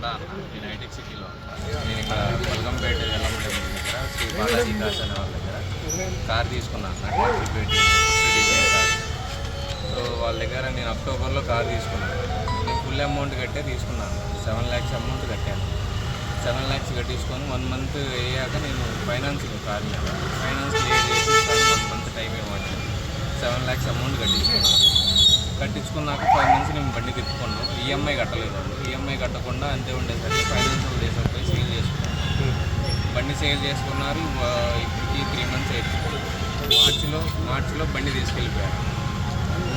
ఉందా అన్న, నేను హైటెక్ సిటీలో ఉంటాను. నేను ఇక్కడ బల్గంపేట ఎల్లమ్మ టెంపుల్ దగ్గర శ్రీ బాలాజీ కార్స్ అనే వాళ్ళ దగ్గర కార్ తీసుకున్నాను అన్న, డిజైన్ కార్. సో వాళ్ళ దగ్గర నేను అక్టోబర్లో కార్ తీసుకున్నాను. నేను ఫుల్ అమౌంట్ కట్టే తీసుకున్నాను, 7 lakhs అమౌంట్ కట్టాను. 7 lakhs కట్టించుకొని 1 month అయ్యాక నేను ఫైనాన్స్ కార్ మీద ఫైనాన్స్ క్లియర్ చేసి 1 month టైం ఇవ్వండి, 7 lakhs అమౌంట్ కట్టించుకున్నాక 5 months నేను బండి తిప్పుకున్నాను. ఈఎంఐ కట్టలేదు. ఈఎంఐ కట్టకుండా అంతే ఉండేసరికి ఫైనాన్షియల్ చేసేపోయి సేల్ చేసుకున్నాను. బండి సేల్ చేసుకున్నారు. ఇప్పటికి 3 months అవుతుంది. మార్చిలో బండి తీసుకెళ్ళిపోయారు.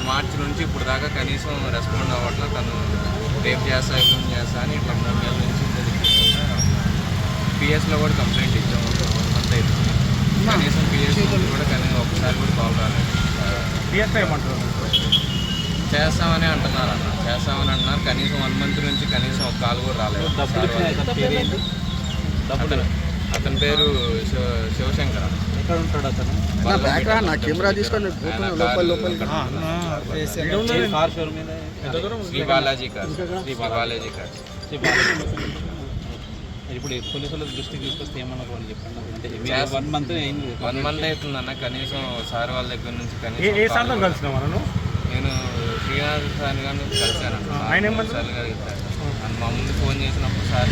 మార్చి నుంచి ఇప్పుడు దాకా కనీసం రెస్పాండ్ అవ్వట్లా. తను రేపు చేస్తా ఎల్లుండి చేస్తా అని ఇట్లా 3 నెలల నుంచి పిఎస్లో కూడా కంప్లైంట్ ఇచ్చాము. 1 month అవుతుంది. కనీసం పిఎస్ కూడా కనీసం ఒకసారి కూడా కాల్ రాలేదు. పిఎస్ఐ ఏమంటారు? చేస్తామని అంటున్నారు. కనీసం 1 month నుంచి కనీసం ఒక కాల్ కూడా రాలేదు. అతని పేరు శివశంకర్. ఎక్కడ ఉంటాడు అతను? కెమెరా తీసుకొని శ్రీ బాలాజీ కార్స్. ఇప్పుడు పోలీసుల దృష్టికి తీసుకొస్తే ఏమన్నా కూడా చెప్పండి. అంటే 1 month అయింది. 1 month అవుతుందన్న. కనీసం సార్ వాళ్ళ దగ్గర నుంచి ఏ సార్లు కలిసిన మనం? నేను శ్రీనాథ్ సార్ గారిని కలిశాను. సార్ గారు మా ముందు ఫోన్ చేసినప్పుడు సార్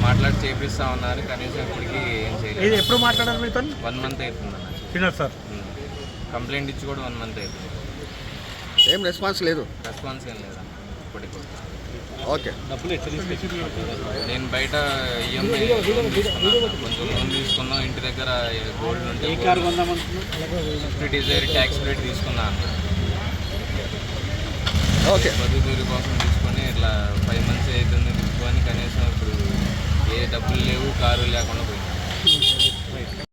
మాట్లాడి చేపిస్తా ఉన్నారు. కనీసం ఇప్పటికీ ఏం చేయలేదు. ఎప్పుడు మాట్లాడారు మీతో? 1 month అవుతుందన్న. శ్రీనాథ్ సార్ కంప్లైంట్ ఇచ్చి కూడా 1 month అవుతుంది. ఏం రెస్పాన్స్ లేదు. రెస్పాన్స్ ఏం లేదన్న ఇప్పటికి కూడా. ఓకే. డబ్బులు ఎట్లా తీసుకొచ్చి? నేను బయట ఈఎంఐ కొంచెం లోన్ తీసుకున్నాం. ఇంటి దగ్గర గోల్డ్ ఉంటే ఏ కారు కొందామనుకున్నాను? స్విఫ్ట్ డిజైర్ ట్యాక్స్ రేట్ తీసుకున్నాను. ఓకే. బతుకుదూరి కోసం తీసుకొని ఇట్లా 5 months అవుతుంది తీసుకొని కనీసం ఇప్పుడు ఏ డబ్బులు లేవు, కారు లేకుండా పోయింది.